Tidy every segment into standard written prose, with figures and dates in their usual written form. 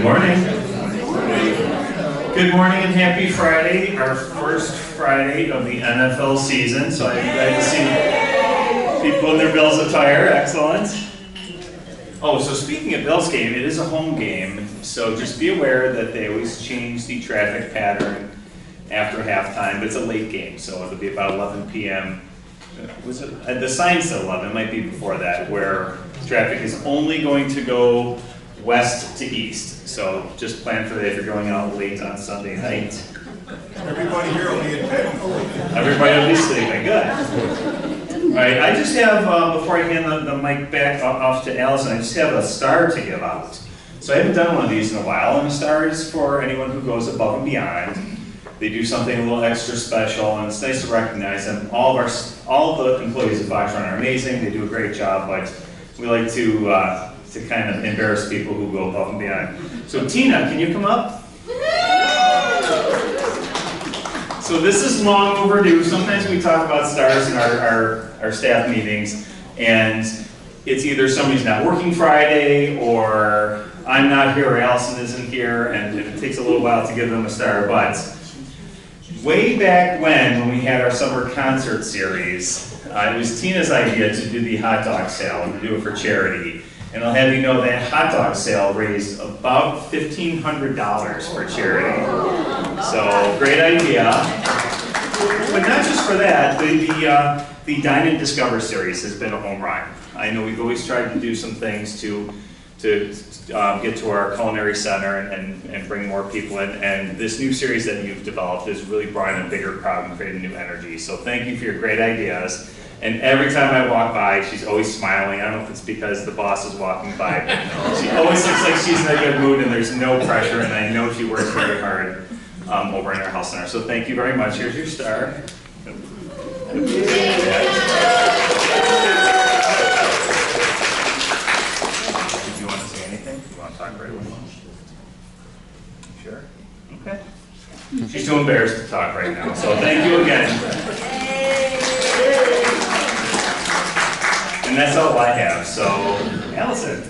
morning. Good morning and happy Friday, our first Friday of the NFL season. So I'm glad to see people in their Bills attire. Excellent. Oh, so speaking of Bills game, it is a home game. So just be aware that they always change the traffic pattern after halftime. But it's a late game, so it'll be about 11 p.m. Was it? The sign said 11, it might be before that, where traffic is only going to go west to east. So just plan for that if you're going out late on Sunday night. Everybody here will be in bed. Everybody will be sleeping. Good. All right, I just have, before I hand the mic back off to Allison, I just have a star to give out. So I haven't done one of these in a while, and a star is for anyone who goes above and beyond. They do something a little extra special, and it's nice to recognize them. All of the employees of Foxrun are amazing. They do a great job, but we like to kind of embarrass people who go above and beyond. So Tina, can you come up? So this is long overdue. Sometimes we talk about stars in our staff meetings, and it's either somebody's not working Friday, or I'm not here, or Allison isn't here, and it takes a little while to give them a star. But way back when we had our summer concert series, it was Tina's idea to do the hot dog sale and to do it for charity. And I'll have you know that hot dog sale raised about $1,500 for charity. So, great idea. But not just for that, the Dine and Discover series has been a home run. I know we've always tried to do some things to get to our culinary center and bring more people in. And this new series that you've developed has really brought in a bigger crowd and created new energy. So thank you for your great ideas. And every time I walk by, she's always smiling. I don't know if it's because the boss is walking by, but she always looks like she's in a good mood and there's no pressure, and I know she works very hard over in our health center. So thank you very much. Here's your star. Did you want to say anything? You want to talk right away? Sure? Okay. She's too embarrassed to talk right now, so thank you again. And that's all I have, so Allison.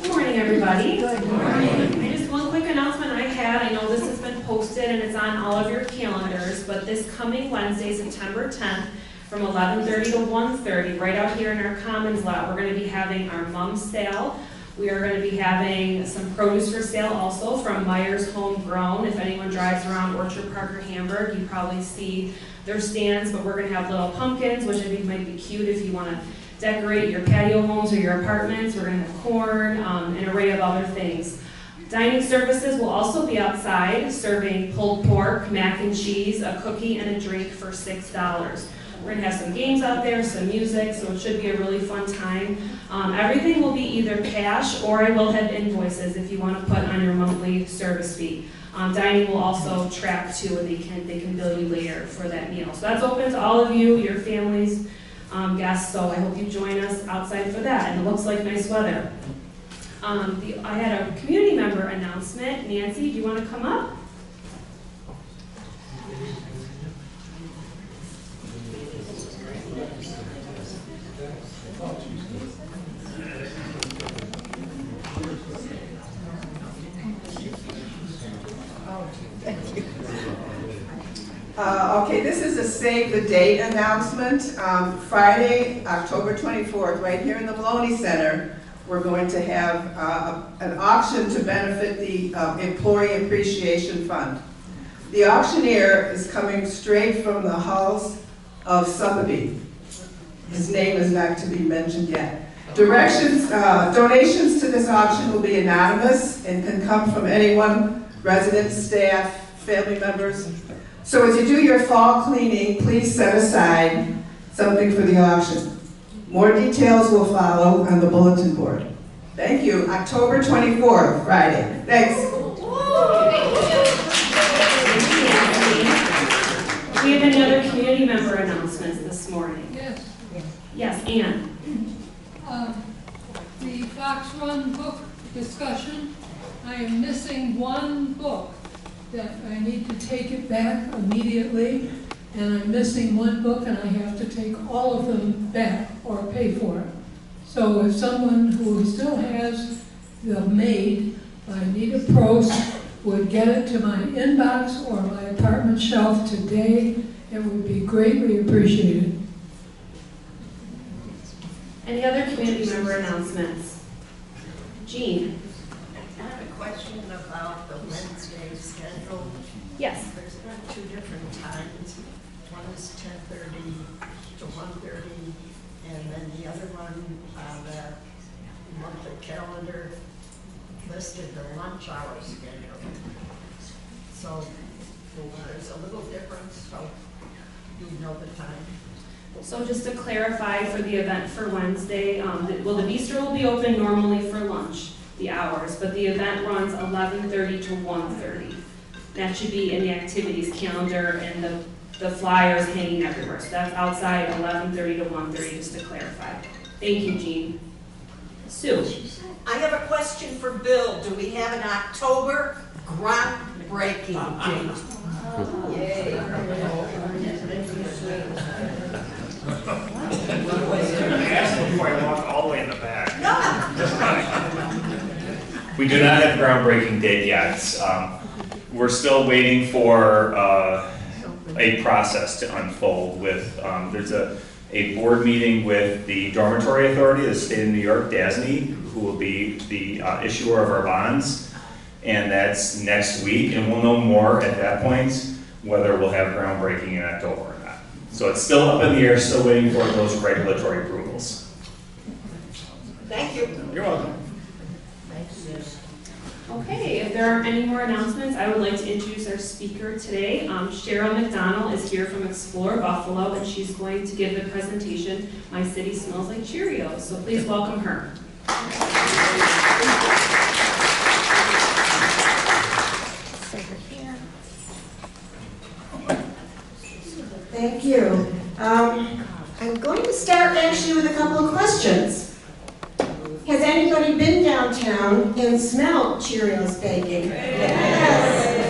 Good morning, everybody. Good morning. Just one quick announcement I had. I know this has been posted and it's on all of your calendars, but this coming Wednesday, September 10th, from 11:30 to 1:30, right out here in our Commons lot, we're going to be having our mom sale. We are going to be having some produce for sale also from Myers Homegrown. If anyone drives around Orchard Park or Hamburg, you probably see their stands, but we're going to have little pumpkins, which I think might be cute if you want to decorate your patio homes or your apartments. We're going to have corn, an array of other things. Dining services will also be outside, serving pulled pork, mac and cheese, a cookie, and a drink for $6. We're going to have some games out there, some music, so it should be a really fun time. Everything will be either cash, or I will have invoices if you want to put on your monthly service fee. Dining will also track too, and they can bill you later for that meal. So that's open to all of you, your families, guests, so I hope you join us outside for that. And it looks like nice weather. I had a community member announcement. Nancy, do you want to come up? Okay, this is a save the date announcement. Friday, October 24th, right here in the Maloney Center, we're going to have an auction to benefit the Employee Appreciation Fund. The auctioneer is coming straight from the halls of Sotheby. His name is not to be mentioned yet. Donations to this auction will be anonymous and can come from anyone, residents, staff, family members. So as you do your fall cleaning, please set aside something for the auction. More details will follow on the bulletin board. Thank you. October 24th, Friday. Thanks. We have any other community member announcements this morning? Yes. Yes, Ann. The Foxrun book discussion, I am missing one book that I need to take it back immediately, and I'm missing one book and I have to take all of them back or pay for it. So if someone who still has the maid, Anita Prost, would get it to my inbox or my apartment shelf today, it would be greatly appreciated. Any other community member announcements? Jean? I have a question about the Wednesday schedule. Yes. There's not two different times. One is 10:30 to 1:30, and then the other one on the monthly calendar listed the lunch hour schedule. So there's a little difference, so you know the time. So just to clarify for the event for Wednesday, well, the bistro will be open normally for lunch, the hours, but the event runs 11:30 to 1:30. That should be in the activities calendar and the flyers hanging everywhere. So that's outside 11:30 to 1:30, just to clarify. Thank you, Jean. Sue? I have a question for Bill. Do we have an October groundbreaking date? Yay. Ask before I walk all the way in the back. We do not have a groundbreaking date yet. We're still waiting for a process to unfold with, there's a board meeting with the Dormitory Authority of the State of New York, DASNY, who will be the issuer of our bonds. And that's next week, and we'll know more at that point whether we'll have groundbreaking in October or not. So it's still up in the air, still waiting for those regulatory approvals. Thank you. You're welcome. Okay, if there aren't any more announcements, I would like to introduce our speaker today. Cheryl McDonald is here from Explore Buffalo, and she's going to give the presentation, My City Smells Like Cheerios. So please welcome her. Thank you. I'm going to start actually with a couple of questions. Has anybody been downtown and smelled Cheerios baking? Yes.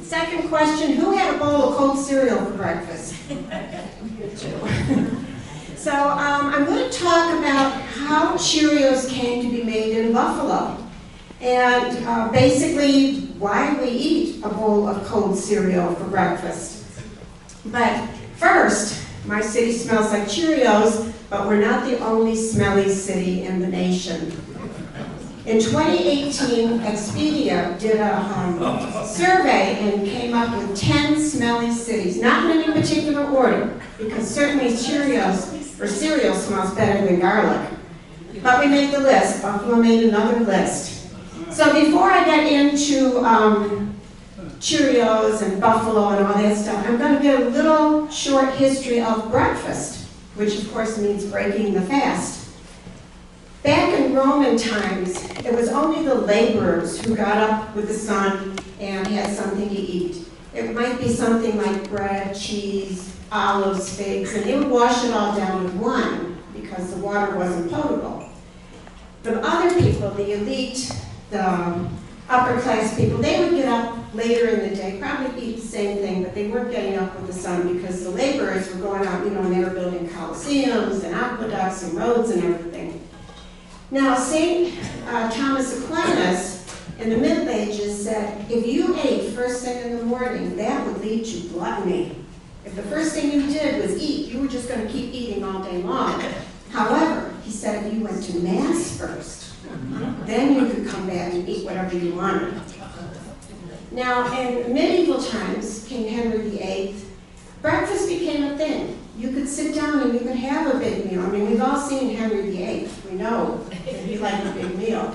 Second question, who had a bowl of cold cereal for breakfast? So I'm going to talk about how Cheerios came to be made in Buffalo. And basically why we eat a bowl of cold cereal for breakfast. But first, my city smells like Cheerios, but we're not the only smelly city in the nation. In 2018, Expedia did a survey and came up with 10 smelly cities, not in any particular order, because certainly Cheerios or cereal smells better than garlic. But we made the list. Buffalo made another list. So before I get into Cheerios and Buffalo and all that stuff, I'm going to give a little short history of breakfast, which of course means breaking the fast. Back in Roman times, it was only the laborers who got up with the sun and had something to eat. It might be something like bread, cheese, olives, figs, and they would wash it all down with wine because the water wasn't potable. The other people, the elite, the upper class people, they would get up later in the day, probably eat the same thing, but they weren't getting up with the sun because the laborers were going out, and they were building coliseums and aqueducts and roads and everything. Now, St. Thomas Aquinas in the Middle Ages said, if you ate first thing in the morning, that would lead to gluttony. If the first thing you did was eat, you were just going to keep eating all day long. However, he said if you went to Mass first, then you could come back and eat whatever you wanted. Now, in medieval times, King Henry VIII, breakfast became a thing. You could sit down and you could have a big meal. I mean, we've all seen Henry VIII. We know that he liked a big meal.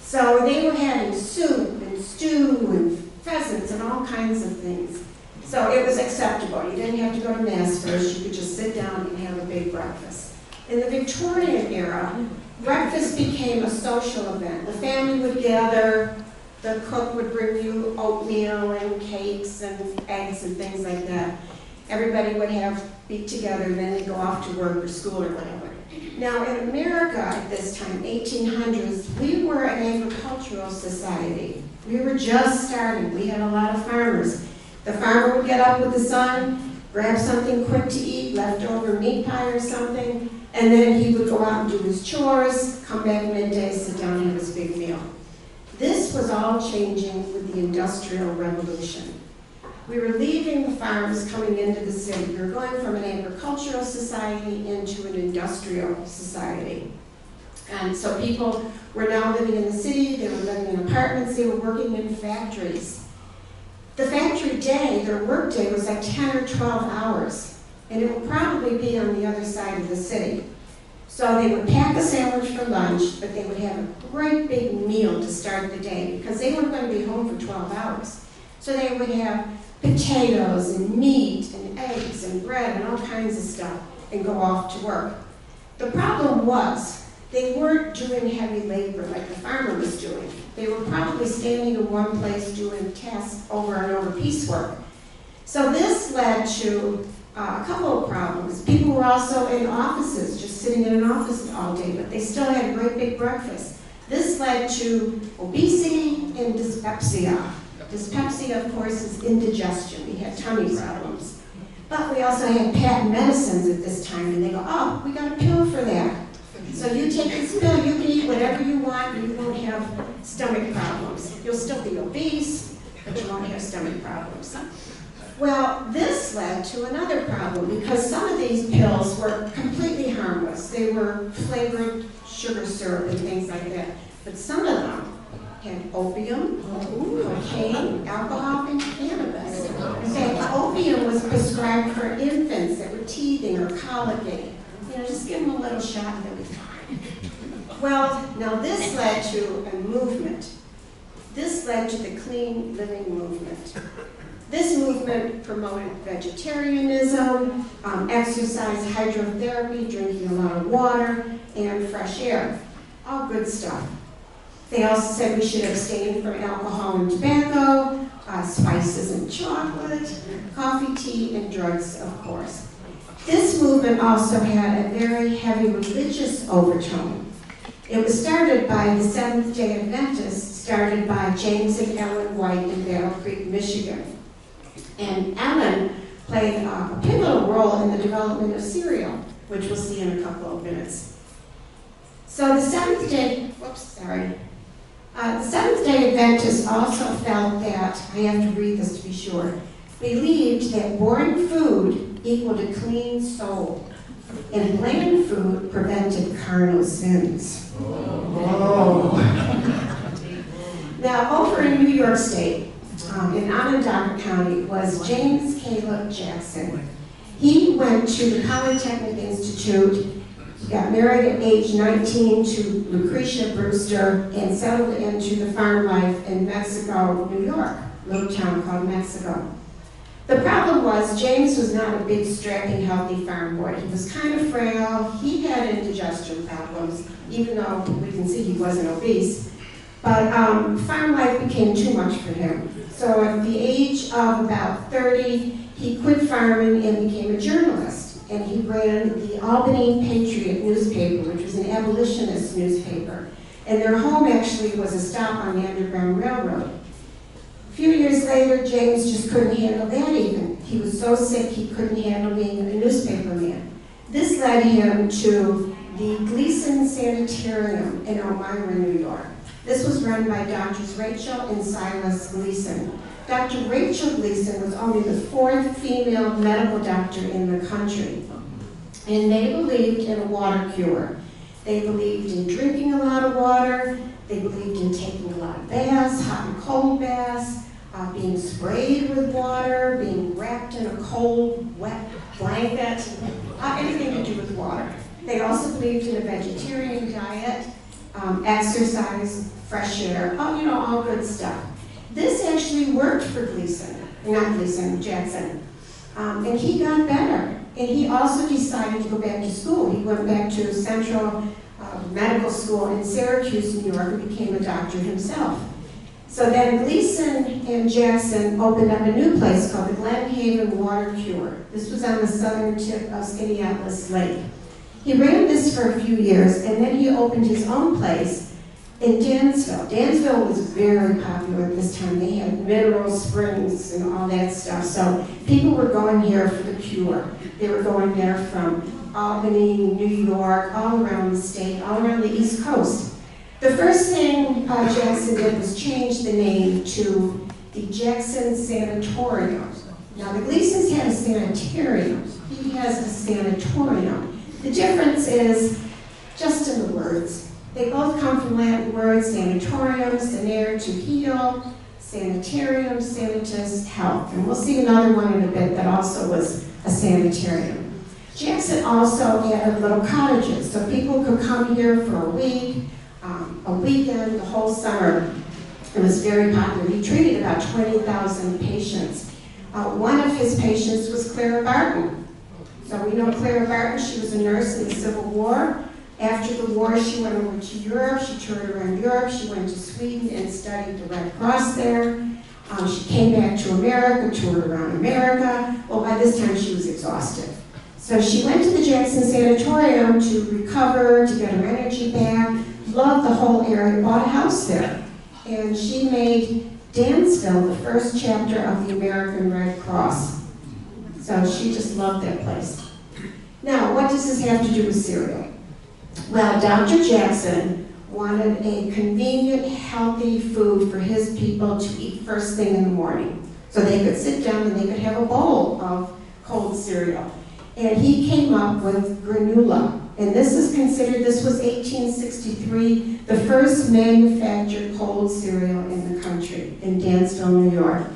So they were having soup and stew and pheasants and all kinds of things. So it was acceptable. You didn't have to go to Mass first. You could just sit down and have a big breakfast. In the Victorian era, breakfast became a social event. The family would gather. The cook would bring you oatmeal and cakes and eggs and things like that. Everybody would be together, then they'd go off to work or school or whatever. Now in America at this time, 1800s, we were an agricultural society. We were just starting. We had a lot of farmers. The farmer would get up with the sun, grab something quick to eat, leftover meat pie or something, And then he would go out and do his chores, come back midday, sit down and have his big meal. This was all changing with the Industrial Revolution. We were leaving the farms coming into the city. We were going from an agricultural society into an industrial society. And so people were now living in the city, they were living in apartments, they were working in factories. The factory day, their work day, was like 10 or 12 hours, and it would probably be on the other side of the city. So they would pack a sandwich for lunch, but they would have a great big meal to start the day because they weren't going to be home for 12 hours. So they would have potatoes and meat and eggs and bread and all kinds of stuff and go off to work. The problem was they weren't doing heavy labor like the farmer was doing. They were probably standing in one place doing tasks over and over piecework. So this led to a couple of problems. People were also in offices, just sitting in an office all day, but they still had a great big breakfast. This led to obesity and dyspepsia. Dyspepsia, of course, is indigestion. We had tummy problems. But we also had patent medicines at this time, and they go, oh, we got a pill for that. So you take this pill, you can eat whatever you want, and you won't have stomach problems. You'll still be obese, but you won't have stomach problems. Well, this led to another problem because some of these pills were completely harmless. They were flavored sugar syrup and things like that. But some of them had opium, cocaine, alcohol, and cannabis. In fact, opium was prescribed for infants that were teething or colicky. You know, just give them a little shot and they'll be fine. Well, now this led to a movement. This led to the clean living movement. This movement promoted vegetarianism, exercise, hydrotherapy, drinking a lot of water, and fresh air. All good stuff. They also said we should abstain from alcohol and tobacco, spices and chocolate, coffee, tea, and drugs, of course. This movement also had a very heavy religious overtone. It was started by the Seventh-day Adventists, started by James and Ellen White in Battle Creek, Michigan. And Ellen played a pivotal role in the development of cereal, which we'll see in a couple of minutes. So the Seventh-day Adventists also felt that, I have to read this to be sure, believed that boring food equaled a clean soul, and bland food prevented carnal sins. Oh. Now, over in New York State, in Onondaga County, was James Caleb Jackson. He went to the Polytechnic Institute, got married at age 19 to Lucretia Brewster, and settled into the farm life in Mexico, New York, a little town called Mexico. The problem was James was not a big, strapping, healthy farm boy. He was kind of frail. He had indigestion problems, even though we can see he wasn't obese. But farm life became too much for him. So at the age of about 30, he quit farming and became a journalist. And he ran the Albany Patriot newspaper, which was an abolitionist newspaper. And their home actually was a stop on the Underground Railroad. A few years later, James just couldn't handle that even. He was so sick he couldn't handle being a newspaper man. This led him to the Gleason Sanitarium in Elmira, New York. This was run by Drs. Rachel and Silas Gleason. Dr. Rachel Gleason was only the 4th female medical doctor in the country. And they believed in a water cure. They believed in drinking a lot of water. They believed in taking a lot of baths, hot and cold baths, being sprayed with water, being wrapped in a cold, wet blanket, anything to do with water. They also believed in a vegetarian diet, exercise, fresh air, all good stuff. This actually worked for Jackson. And he got better. And he also decided to go back to school. He went back to Central Medical School in Syracuse, New York, and became a doctor himself. So then Gleason and Jackson opened up a new place called the Glen Haven Water Cure. This was on the southern tip of Skaneateles Lake. He ran this for a few years, and then he opened his own place in Dansville. Dansville was very popular at this time. They had mineral springs and all that stuff. So people were going here for the cure. They were going there from Albany, New York, all around the state, all around the East Coast. The first thing Jackson did was change the name to the Jackson Sanatorium. Now the Gleasons had a sanitarium. He has a sanatorium. The difference is just in the words. They both come from Latin words, sanatorium, sanare, to heal, sanitarium, sanitas, health. And we'll see another one in a bit that also was a sanitarium. Jackson also added little cottages, so people could come here for a week, a weekend, the whole summer. It was very popular. He treated about 20,000 patients. One of his patients was Clara Barton. So we know Clara Barton, she was a nurse in the Civil War. After the war, she went over to Europe. She toured around Europe. She went to Sweden and studied the Red Cross there. She came back to America, toured around America. Well, by this time, she was exhausted. So she went to the Jackson Sanatorium to recover, to get her energy back, loved the whole area, bought a house there. And she made Dansville the first chapter of the American Red Cross. So she just loved that place. Now, what does this have to do with cereal? Well, Dr. Jackson wanted a convenient, healthy food for his people to eat first thing in the morning. So they could sit down and they could have a bowl of cold cereal. And he came up with granola. And this was 1863, the first manufactured cold cereal in the country, in Dansville, New York.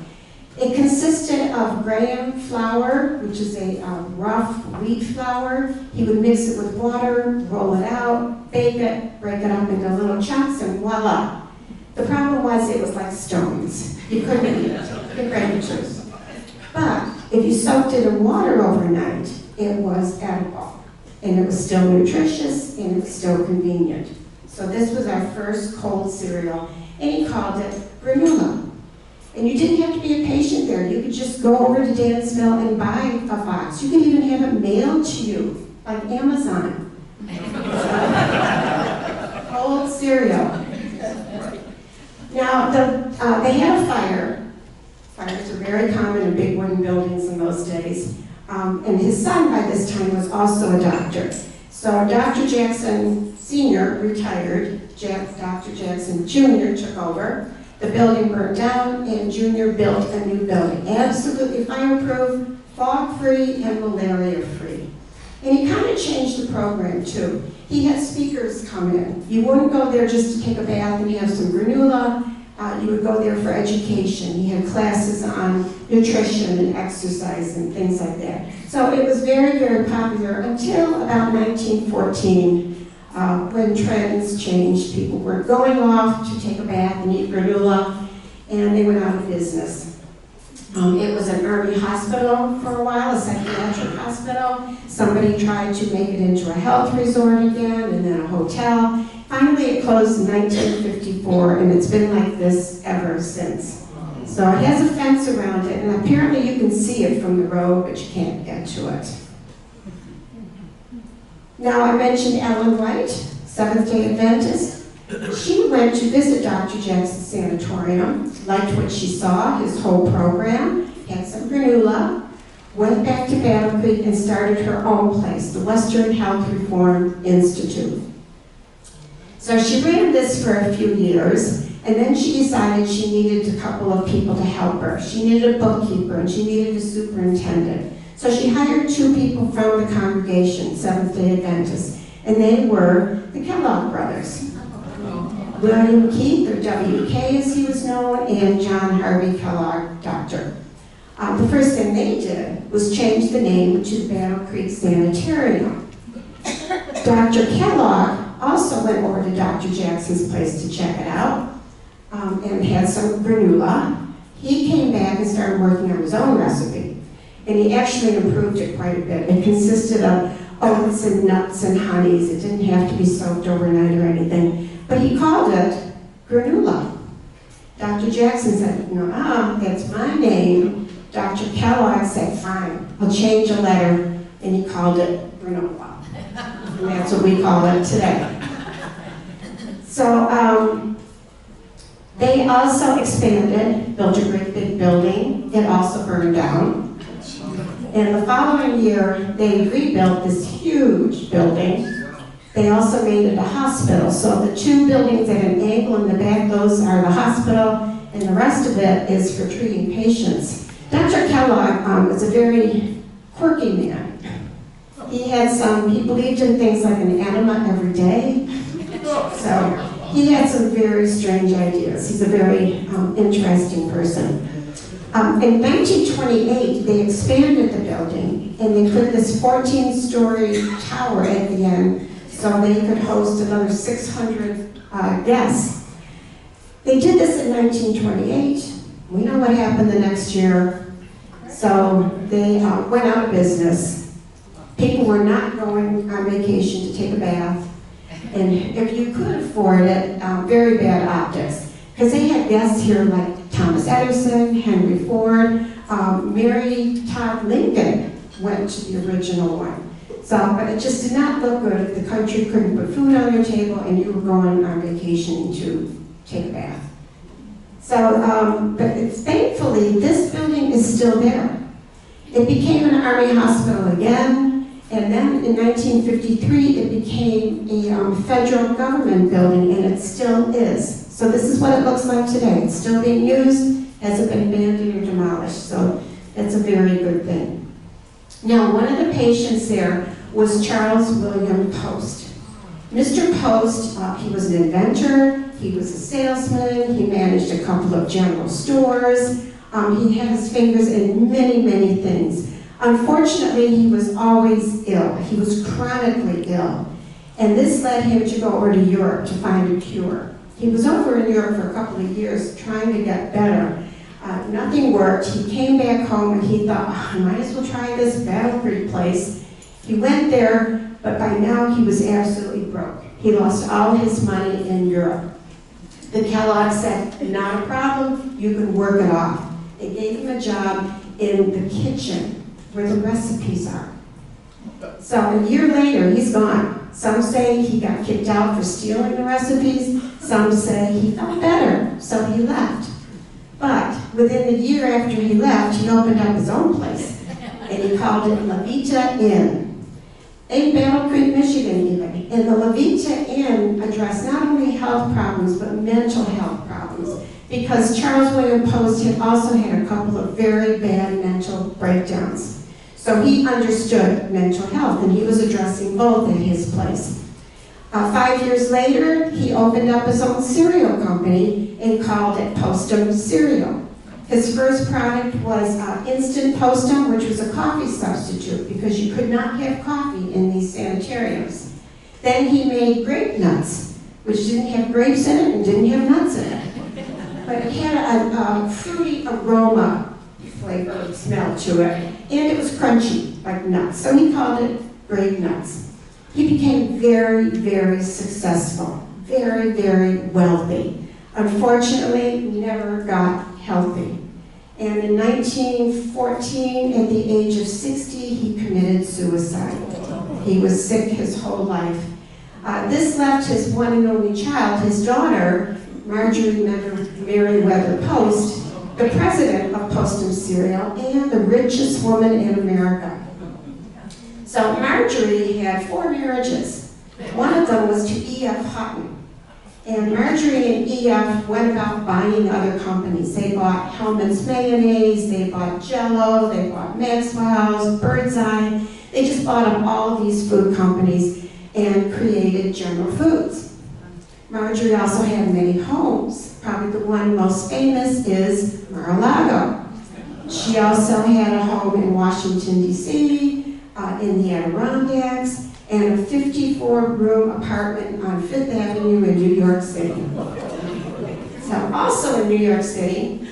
It consisted of graham flour, which is a rough wheat flour. He would mix it with water, roll it out, bake it, break it up into little chunks, and voila. The problem was it was like stones. You couldn't eat it, the grain juice. But if you soaked it in water overnight, it was edible. And it was still nutritious, and it was still convenient. So this was our first cold cereal, and he called it granola. And you didn't have to be a patient there. You could just go over to Dansville and buy a box. You could even have it mailed to you, like Amazon. Cold cereal. Now, they had a fire. Fires were very common in big wooden buildings in those days. And his son, by this time, was also a doctor. So Dr. Jackson Sr. retired. Dr. Jackson Jr. took over. The building burned down, and Junior built a new building. Absolutely fireproof, fog-free, and malaria-free. And he kind of changed the program, too. He had speakers come in. You wouldn't go there just to take a bath and have some granola. You would go there for education. He had classes on nutrition and exercise and things like that. So it was very, very popular until about 1914. When trends changed, people were going off to take a bath and eat granola, and they went out of business. It was an army hospital for a while, a psychiatric hospital. Somebody tried to make it into a health resort again, and then a hotel. Finally, it closed in 1954, and it's been like this ever since. So it has a fence around it, and apparently you can see it from the road, but you can't get to it. Now, I mentioned Ellen White, Seventh-day Adventist. She went to visit Dr. Jackson's sanatorium, liked what she saw, his whole program, had some granola, went back to Battle Creek and started her own place, the Western Health Reform Institute. So she ran this for a few years, and then she decided she needed a couple of people to help her. She needed a bookkeeper, and she needed a superintendent. So she hired two people from the congregation, Seventh-day Adventists, and they were the Kellogg brothers. William Keith, or W.K. as he was known, and John Harvey Kellogg, doctor. The first thing they did was change the name to the Battle Creek Sanitarium. Dr. Kellogg also went over to Dr. Jackson's place to check it out, and had some granola. He came back and started working on his own recipe. And he actually improved it quite a bit. It consisted of oats and nuts and honeys. It didn't have to be soaked overnight or anything. But he called it granola. Dr. Jackson said, no, that's my name. Dr. Kellogg said, fine, I'll change a letter. And he called it granola. And that's what we call it today. So they also expanded, built a great big building. It also burned down. And the following year, they rebuilt this huge building. They also made it a hospital. So the two buildings at an angle in the back, those are the hospital, and the rest of it is for treating patients. Dr. Kellogg was a very quirky man. He believed in things like an enema every day. So he had some very strange ideas. He's a very interesting person. In 1928, they expanded the building and they put this 14-story tower at the end so they could host another 600 guests. They did this in 1928. We know what happened the next year. So they went out of business. People were not going on vacation to take a bath. And if you could afford it, very bad optics. Because they had guests here like Thomas Edison, Henry Ford, Mary Todd Lincoln went to the original one. So, but it just did not look good if the country couldn't put food on your table and you were going on vacation to take a bath. So, thankfully, this building is still there. It became an Army hospital again, and then in 1953, it became a federal government building, and it still is. So this is what it looks like today. It's still being used, hasn't been abandoned or demolished, so that's a very good thing. Now, one of the patients there was Charles William Post. Mr. Post, he was an inventor, he was a salesman, he managed a couple of general stores, he had his fingers in many, many things. Unfortunately, he was always ill. He was chronically ill. And this led him to go over to Europe to find a cure. He was over in Europe for a couple of years trying to get better. Nothing worked. He came back home and he thought, oh, I might as well try this battle-free place. He went there, but by now he was absolutely broke. He lost all his money in Europe. The Kellogg said, not a problem, you can work it off. They gave him a job in the kitchen where the recipes are. So a year later, he's gone. Some say he got kicked out for stealing the recipes. Some say he felt better, so he left. But within a year after he left, he opened up his own place, and he called it La Vita Inn. In Battle Creek, Michigan even. And the La Vita Inn addressed not only health problems, but mental health problems. Because Charles William Post had also had a couple of very bad mental breakdowns. So he understood mental health, and he was addressing both at his place. 5 years later, he opened up his own cereal company and called it Postum Cereal. His first product was Instant Postum, which was a coffee substitute because you could not have coffee in these sanitariums. Then he made grape nuts, which didn't have grapes in it and didn't have nuts in it. But it had a fruity aroma flavor, smell to it, and it was crunchy, like nuts. So he called it Grape Nuts. He became very, very successful, very, very wealthy. Unfortunately, never got healthy. And in 1914, at the age of 60, he committed suicide. He was sick his whole life. This left his one and only child, his daughter, Marjorie Meriwether Post, the president of Postum Cereal and the richest woman in America. So Marjorie had 4 marriages. One of them was to E.F. Hutton. And Marjorie and E.F. went about buying other companies. They bought Hellmann's Mayonnaise, they bought Jell-O, they bought Maxwell's, Birdseye. They just bought up all of these food companies and created General Foods. Marjorie also had many homes. Probably the one most famous is Mar-a-Lago. She also had a home in Washington, D.C., in the Adirondacks, and a 54-room apartment on Fifth Avenue in New York City. So also in New York City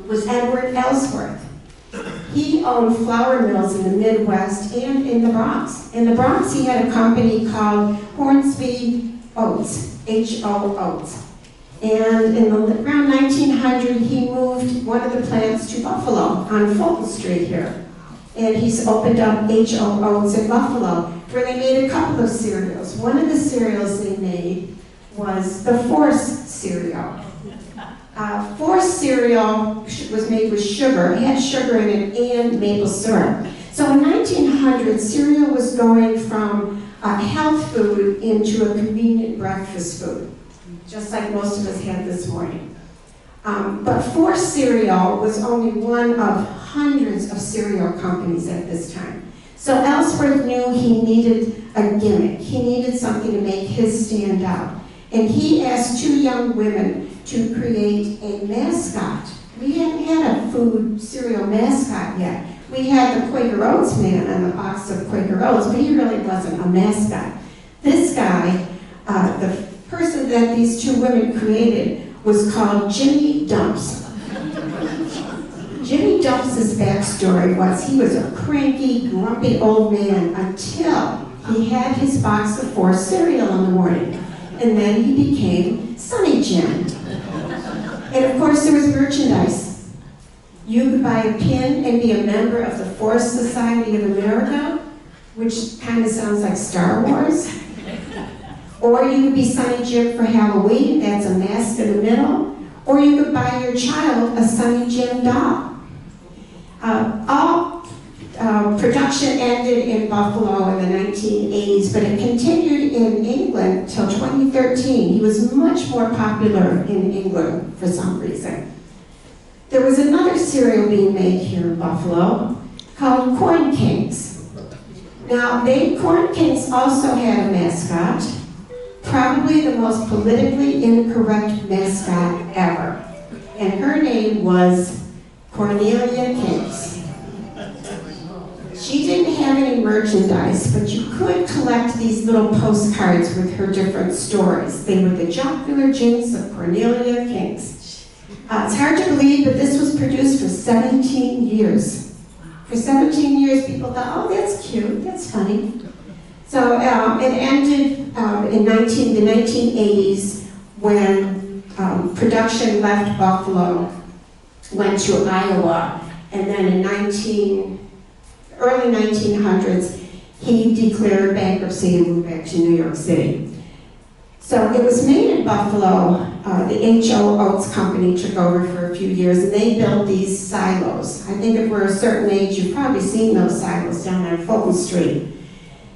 was Edward Ellsworth. He owned flour mills in the Midwest and in the Bronx. In the Bronx, he had a company called Hornsby Oats, H-O Oats. And in around 1900, he moved one of the plants to Buffalo on Fulton Street here. And he's opened up H.O. Oats in Buffalo, where they made a couple of cereals. One of the cereals they made was the Force cereal. Force cereal was made with sugar. It had sugar in it and maple syrup. So in 1900, cereal was going from a health food into a convenient breakfast food, just like most of us had this morning. But Force cereal was only one of hundreds of cereal companies at this time. So Ellsworth knew he needed a gimmick. He needed something to make his stand out. And he asked two young women to create a mascot. We hadn't had a food cereal mascot yet. We had the Quaker Oats man on the box of Quaker Oats, but he really wasn't a mascot. This guy, the person that these two women created, was called Jimmy Dumps. Jimmy Dumps' backstory was he was a cranky, grumpy old man until he had his box of Force cereal in the morning. And then he became Sonny Jim. And of course there was merchandise. You could buy a pin and be a member of the Force Society of America, which kind of sounds like Star Wars. Or you could be Sonny Jim for Halloween, that's a mask in the middle. Or you could buy your child a Sonny Jim doll. Production ended in Buffalo in the 1980s, but it continued in England till 2013. He was much more popular in England for some reason. There was another cereal being made here in Buffalo called Corn Kings. Now, Corn Kings also had a mascot, probably the most politically incorrect mascot ever. And her name was Cornelia Kinks. She didn't have any merchandise, but you could collect these little postcards with her different stories. They were the jocular jinx of Cornelia Kinks. It's hard to believe, but this was produced for 17 years. For 17 years, people thought, oh, that's cute, that's funny. So it ended in the 1980s when production left Buffalo, went to Iowa, and then in early 1900s, he declared bankruptcy and moved back to New York City. So it was made in Buffalo. The H.O. Oats Company took over for a few years, and they built these silos. I think if we're a certain age, you've probably seen those silos down on Fulton Street.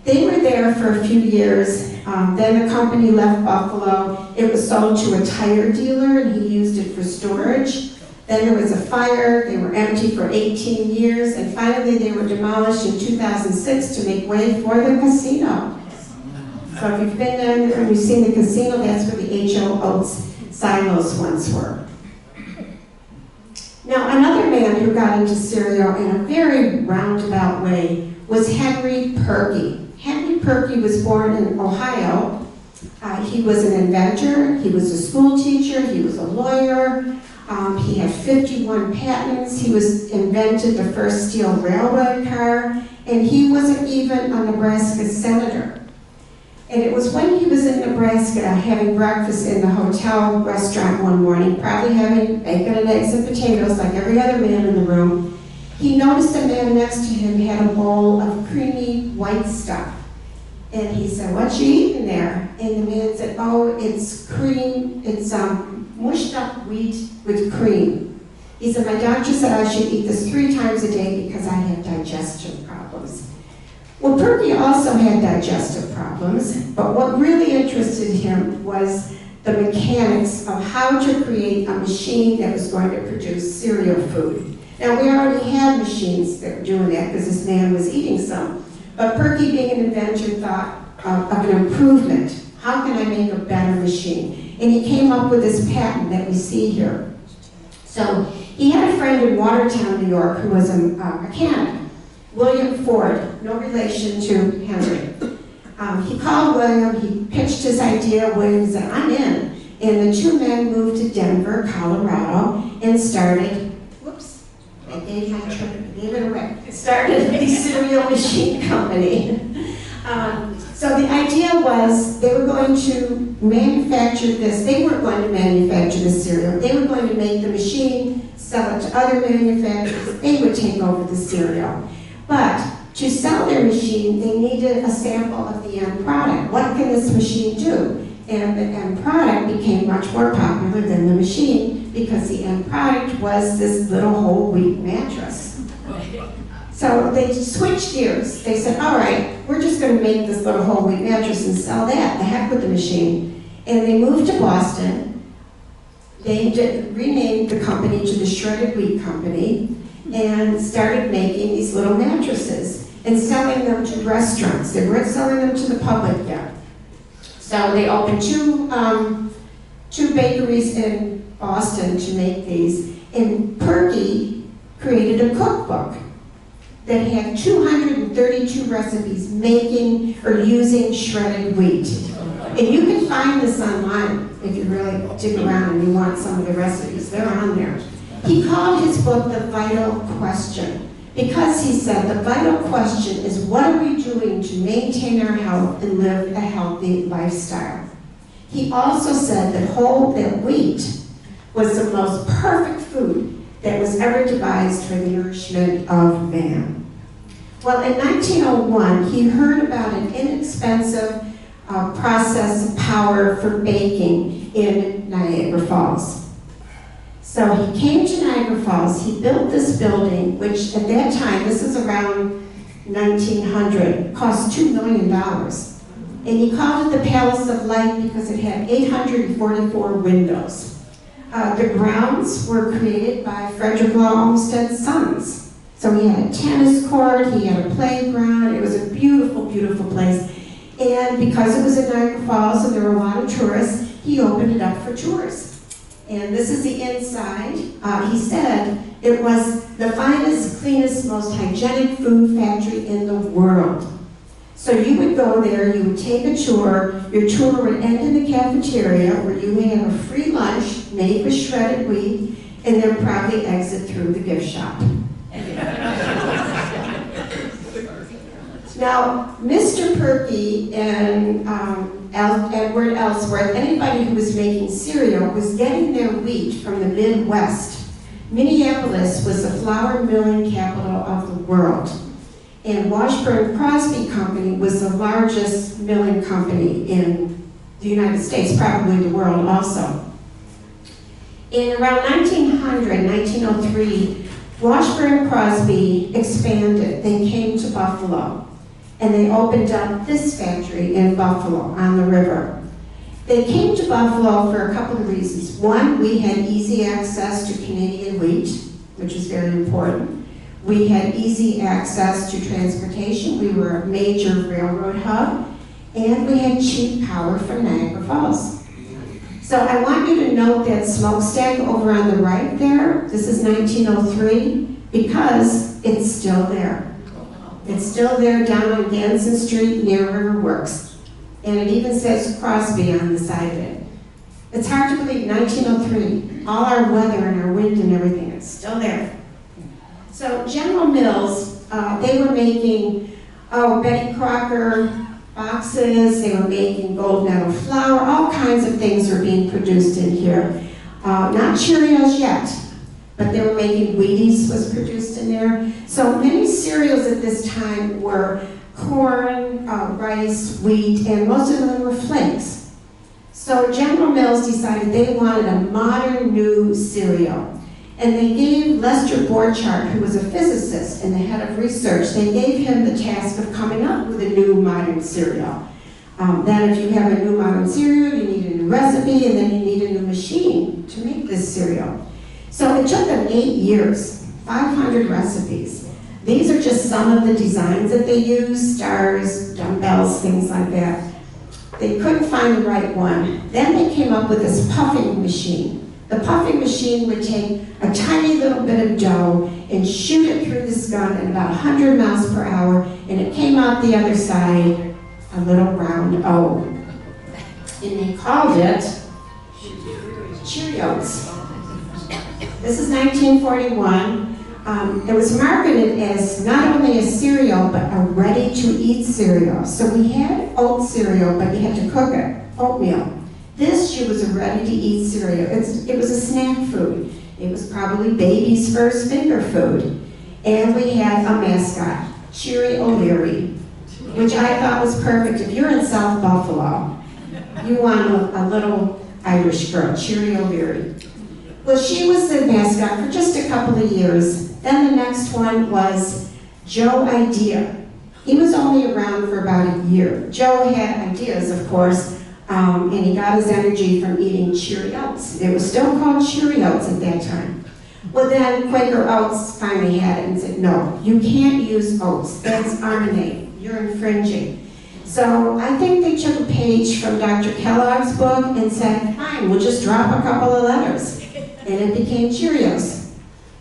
They were there for a few years. Then the company left Buffalo. It was sold to a tire dealer, and he used it for storage. Then there was a fire. They were empty for 18 years, and finally they were demolished in 2006 to make way for the casino. So if you've been there and you've seen the casino, that's where the H.O. Oats silos once were. Now, another man who got into cereal in a very roundabout way was Henry Perky. Henry Perky was born in Ohio. He was an inventor, he was a school teacher, he was a lawyer. He had 51 patents. He invented the first steel railroad car, and he wasn't even a Nebraska senator. And it was when he was in Nebraska having breakfast in the hotel restaurant one morning, probably having bacon and eggs and potatoes like every other man in the room, he noticed a man next to him had a bowl of creamy white stuff. And he said, "What you eating there?" And the man said, "Oh, it's cream, it's mushed up wheat with cream." He said, "My doctor said I should eat this 3 times a day because I have digestion problems." Well, Perky also had digestive problems, but what really interested him was the mechanics of how to create a machine that was going to produce cereal food. Now, we already had machines that were doing that because this man was eating some. But Perky, being an inventor, thought of an improvement. How can I make a better machine? And he came up with this patent that we see here. So he had a friend in Watertown, New York, who was a mechanic, William Ford, no relation to Henry. He called William, he pitched his idea, William said, "I'm in." And the two men moved to Denver, Colorado, and started, I gave it away. Started the cereal machine company. So the idea was they were going to manufacture this. They weren't going to manufacture the cereal. They were going to make the machine, sell it to other manufacturers. They would take over the cereal. But to sell their machine, they needed a sample of the end product. What can this machine do? And the end product became much more popular than the machine because the end product was this little whole wheat mattress. So they switched gears. They said, all right, we're just going to make this little whole wheat mattress and sell that. The heck with the machine. And they moved to Boston. They renamed the company to the Shredded Wheat Company and started making these little mattresses and selling them to restaurants. They weren't selling them to the public yet. So they opened two bakeries in Boston to make these. And Perky created a cookbook that had 232 recipes making or using shredded wheat. And you can find this online if you really dig around and you want some of the recipes. They're on there. He called his book The Vital Question because he said the vital question is what are we doing to maintain our health and live a healthy lifestyle? He also said that wheat was the most perfect food that was ever devised for the nourishment of man. Well, in 1901, he heard about an inexpensive process of power for baking in Niagara Falls. So he came to Niagara Falls, he built this building, which at that time, this is around 1900, cost $2 million. And he called it the Palace of Light because it had 844 windows. The grounds were created by Frederick Law Olmsted's sons. So he had a tennis court, he had a playground, it was a beautiful, beautiful place. And because it was in Niagara Falls and there were a lot of tourists, he opened it up for tours. And this is the inside. He said it was the finest, cleanest, most hygienic food factory in the world. So you would go there, you would take a tour, your tour would end in the cafeteria where you would have a free lunch made with shredded wheat and then probably exit through the gift shop. Now, Mr. Perky and Edward Ellsworth, anybody who was making cereal, was getting their wheat from the Midwest. Minneapolis was the flour milling capital of the world. And Washburn Crosby Company was the largest milling company in the United States, probably the world also. In around 1903, Washburn Crosby expanded. They came to Buffalo. And they opened up this factory in Buffalo on the river. They came to Buffalo for a couple of reasons. One, we had easy access to Canadian wheat, which is very important. We had easy access to transportation. We were a major railroad hub. And we had cheap power from Niagara Falls. So I want you to note that smokestack over on the right there. This is 1903 because it's still there. It's still there down on Ganson Street near River Works. And it even says Crosby on the side of it. It's hard to believe, 1903. All our weather and our wind and everything, it's still there. So General Mills, they were making Betty Crocker boxes, they were making gold medal flour, all kinds of things were being produced in here. Not Cheerios yet, but they were making Wheaties was produced in there. So many cereals at this time were corn, rice, wheat, and most of them were flakes. So General Mills decided they wanted a modern new cereal. And they gave Lester Borchardt, who was a physicist and the head of research, they gave him the task of coming up with a new modern cereal. Then if you have a new modern cereal, you need a new recipe, and then you need a new machine to make this cereal. So it took them 8 years, 500 recipes. These are just some of the designs that they used, stars, dumbbells, things like that. They couldn't find the right one. Then they came up with this puffing machine. The puffing machine would take a tiny little bit of dough and shoot it through this gun at about 100 miles per hour, and it came out the other side, a little round O. And they called it Cheerios. This is 1941. It was marketed as not only a cereal, but a ready-to-eat cereal. So we had oat cereal, but you had to cook it, oatmeal. This was a ready-to-eat cereal. It was a snack food. It was probably baby's first finger food. And we had a mascot, Cheery O'Leary, which I thought was perfect. If you're in South Buffalo, You want a little Irish girl, Cheerio Leary. Well, she was the mascot for just a couple of years. Then the next one was Joe Idea. He was only around for about a year. Joe had ideas, of course, and he got his energy from eating Cheerios. It was still called Cheerios at that time. Well, then Quaker Oats finally had it and said, no, you can't use oats. That's our name. You're infringing. So I think they took a page from Dr. Kellogg's book and said, fine, we'll just drop a couple of letters. And it became Cheerios.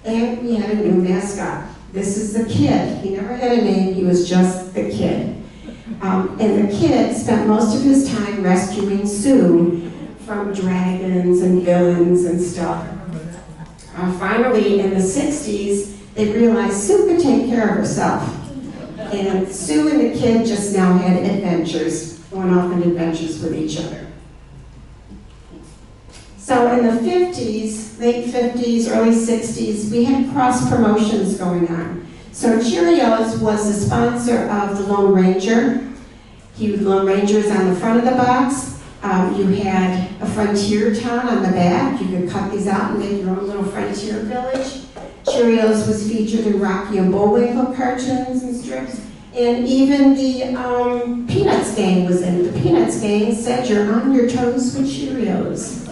And we had a new mascot. This is the Kid. He never had a name, he was just the Kid. And the Kid spent most of his time rescuing Sue from dragons and villains and stuff. Finally, in the 60s, they realized Sue could take care of herself. And Sue and the Kid just now had adventures, going off on adventures with each other. So in the 50s, late 50s, early 60s, we had cross promotions going on. So Cheerios was the sponsor of the Lone Ranger. Lone Ranger is on the front of the box. You had a frontier town on the back. You could cut these out and make your own little frontier village. Cheerios was featured in Rocky and Bullwinkle cartoons and strips. And even the Peanuts gang was in it. The Peanuts gang said you're on your toes with Cheerios.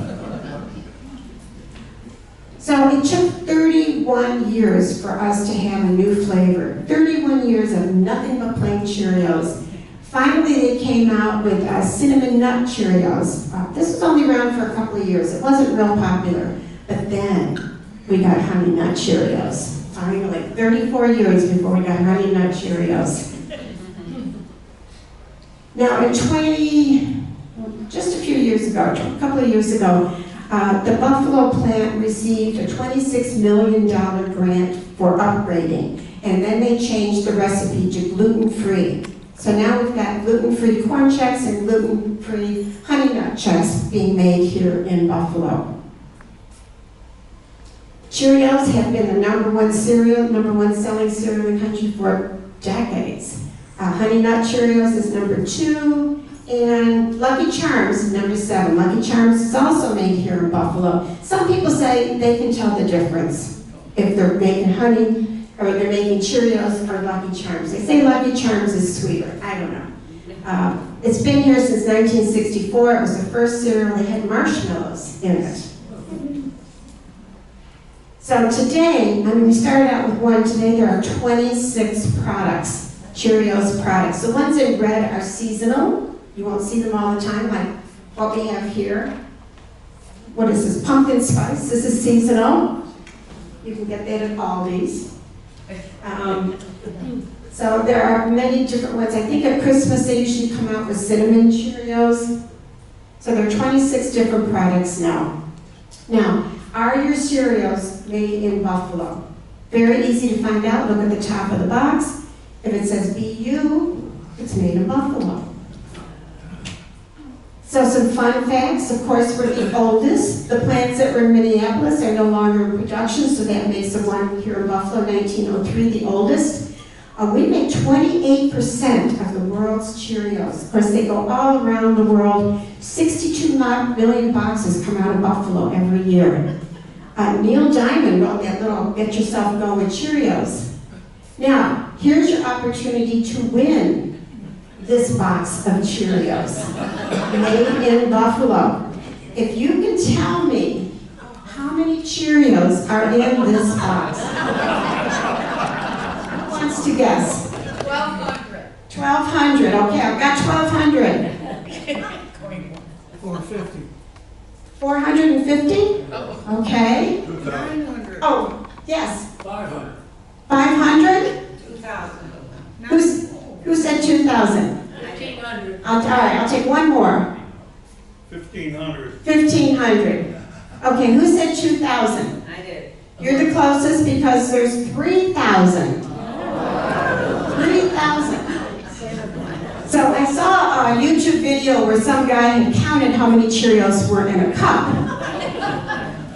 So it took 31 years for us to have a new flavor. 31 years of nothing but plain Cheerios. Finally, they came out with Cinnamon Nut Cheerios. This was only around for a couple of years. It wasn't real popular. But then we got Honey Nut Cheerios. Finally, 34 years before we got Honey Nut Cheerios. Now, just a few years ago, a couple of years ago, the Buffalo plant received a $26 million grant for upgrading. And then they changed the recipe to gluten-free. So now we've got gluten-free corn checks and gluten-free Honey Nut checks being made here in Buffalo. Cheerios have been the number one selling cereal in the country for decades. Honey Nut Cheerios is number 2, and Lucky Charms is number 7. Lucky Charms is also made here in Buffalo. Some people say they can tell the difference if they're making honey or they're making Cheerios or Lucky Charms. They say Lucky Charms is sweeter. I don't know. It's been here since 1964. It was the first cereal that had marshmallows in it. So today, we started out with 1. Today there are 26 products, Cheerios products. The ones in red are seasonal. You won't see them all the time, like what we have here. What is this? Pumpkin spice. This is seasonal. You can get that at Aldi's. So there are many different ones. I think at Christmas they usually come out with cinnamon Cheerios. So there are 26 different products now. Now, are your cereals made in Buffalo? Very easy to find out. Look at the top of the box. If it says BU, it's made in Buffalo. So some fun facts, of course, we're the oldest. The plants that were in Minneapolis are no longer in production, so that makes the one here in Buffalo, 1903, the oldest. We make 28% of the world's Cheerios. Of course, they go all around the world. 62 million boxes come out of Buffalo every year. Neil Diamond wrote that little Get Yourself Going with Cheerios. Now, here's your opportunity to win this box of Cheerios made in Buffalo. If you can tell me how many Cheerios are in this box. Who wants to guess? 1,200. 1,200, okay, I've got 1,200. 450. 450? Okay. 900. Oh, yes. 500. 500? 2,000. Who said 2,000? 1,500. All right, I'll take one more. 1,500. 1,500. Okay, who said 2,000? I did. You're the closest because there's 3,000. 3,000. So I saw a YouTube video where some guy had counted how many Cheerios were in a cup.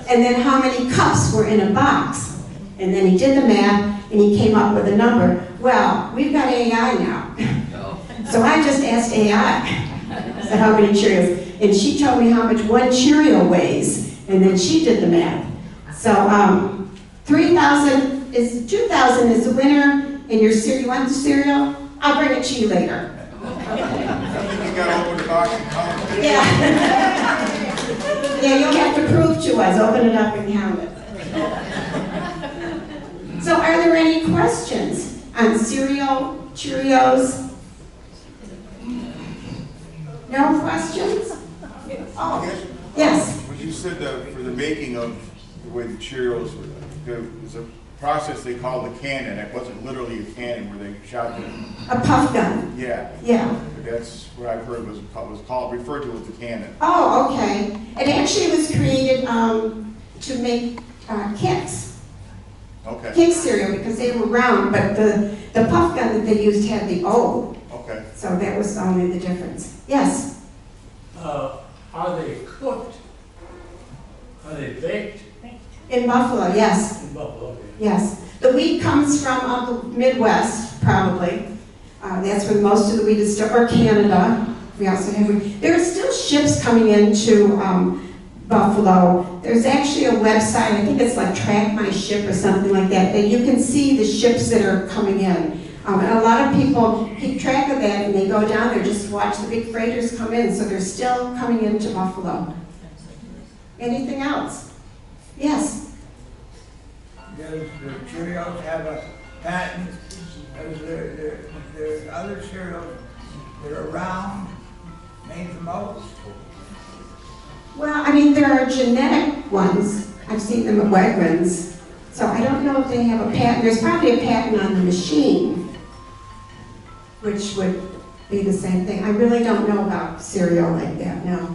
And then how many cups were in a box. And then he did the math and he came up with a number. Well, we've got AI now. So I just asked AI, said how many Cheerios. and she told me how much one Cheerio weighs, and then she did the math. So 3,000 is 2,000 is the winner in your cereal. You want the cereal? I'll bring it to you later. You gotta open the box and count it. Yeah. Yeah, you'll have to prove to us. Open it up and count it. So are there any questions on cereal, Cheerios? No questions? Oh, yes. When you said for the making of the way the Cheerios, there was a process they called the cannon. It wasn't literally a cannon where they shot the, A puff gun. yeah. Yeah. That's what I've heard was called, referred to as the cannon. Oh, okay. It actually was created to make Kix. Okay, Kix cereal because they were round, but the puff gun that they used had the O. okay. So that was only the difference. Yes? Are they cooked? Are they baked In Buffalo, yes. in Buffalo? Yes. The wheat comes from the Midwest, probably. That's where most of the wheat is still, or Canada. We also have wheat. There are still ships coming into Buffalo. There's actually a website, I think it's like Track My Ship or something like that, that you can see the ships that are coming in. And a lot of people keep track of that and they go down there just to watch the big freighters come in. So they're still coming into Buffalo. Anything else? Yes? Does the Cheerios have a patent? Does the other cereals that are round made the most? Well, I mean, there are genetic ones. I've seen them at Wegmans. So I don't know if they have a patent. There's probably a patent on the machine, which would be the same thing. I really don't know about cereal like that, no.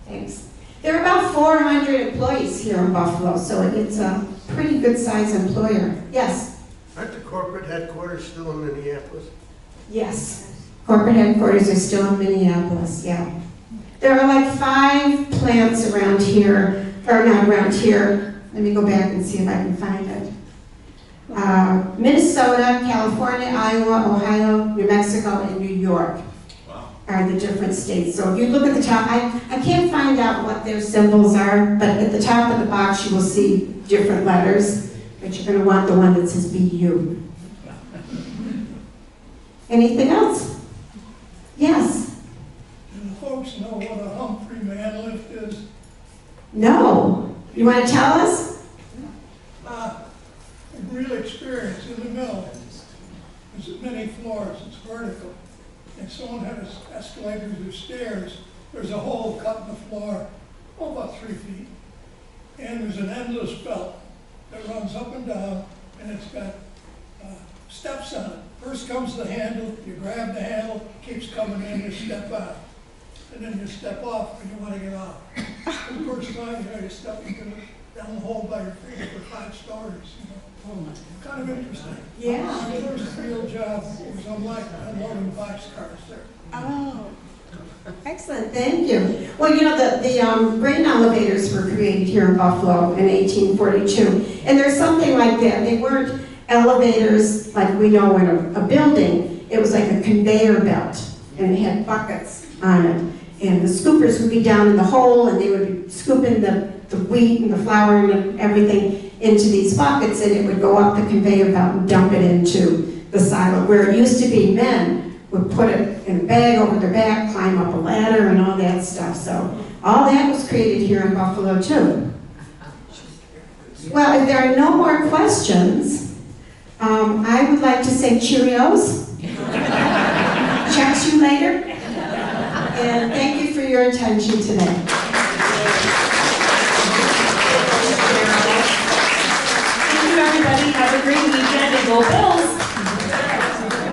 Thanks. There are about 400 employees here in Buffalo, so it's a pretty good-sized employer. Yes? Aren't the corporate headquarters still in Minneapolis? Yes. Corporate headquarters are still in Minneapolis, yeah. There are like 5 plants around here, or not around here. Let me go back and see if I can find it. Minnesota, California, Iowa, Ohio, New Mexico, and New York are the different states. So if you look at the top, I can't find out what their symbols are, but at the top of the box you will see different letters, but you're going to want the one that says BU. Anything else? Yes? Do the folks know what a Humphrey man lift is? No. You want to tell us? Real experience in the mill. There's many floors, it's vertical. And someone has escalators or stairs. There's a hole cut in the floor, about 3 feet. And there's an endless belt that runs up and down, and it's got steps on it. First comes the handle, you grab the handle, keeps coming in, you step out. And then you step off when you want to get out. The first time, you step down the hole by your feet for 5 stories. Kind of interesting. Yeah. My first real job was unlike unloading boxcars there. Oh, excellent, thank you. Well, you know, the grain elevators were created here in Buffalo in 1842, and there's something like that. They weren't elevators like we know in a building. It was like a conveyor belt, and it had buckets on it. And the scoopers would be down in the hole, and they would be scooping the wheat and the flour and everything into these buckets, and it would go up the conveyor belt and dump it into the silo. Where it used to be men would put it in a bag over their back, climb up a ladder and all that stuff. So all that was created here in Buffalo too. Well, if there are no more questions, I would like to say Cheerios. Check you later. And thank you for your attention today. Thank you, everybody. Have a great weekend and go Bills.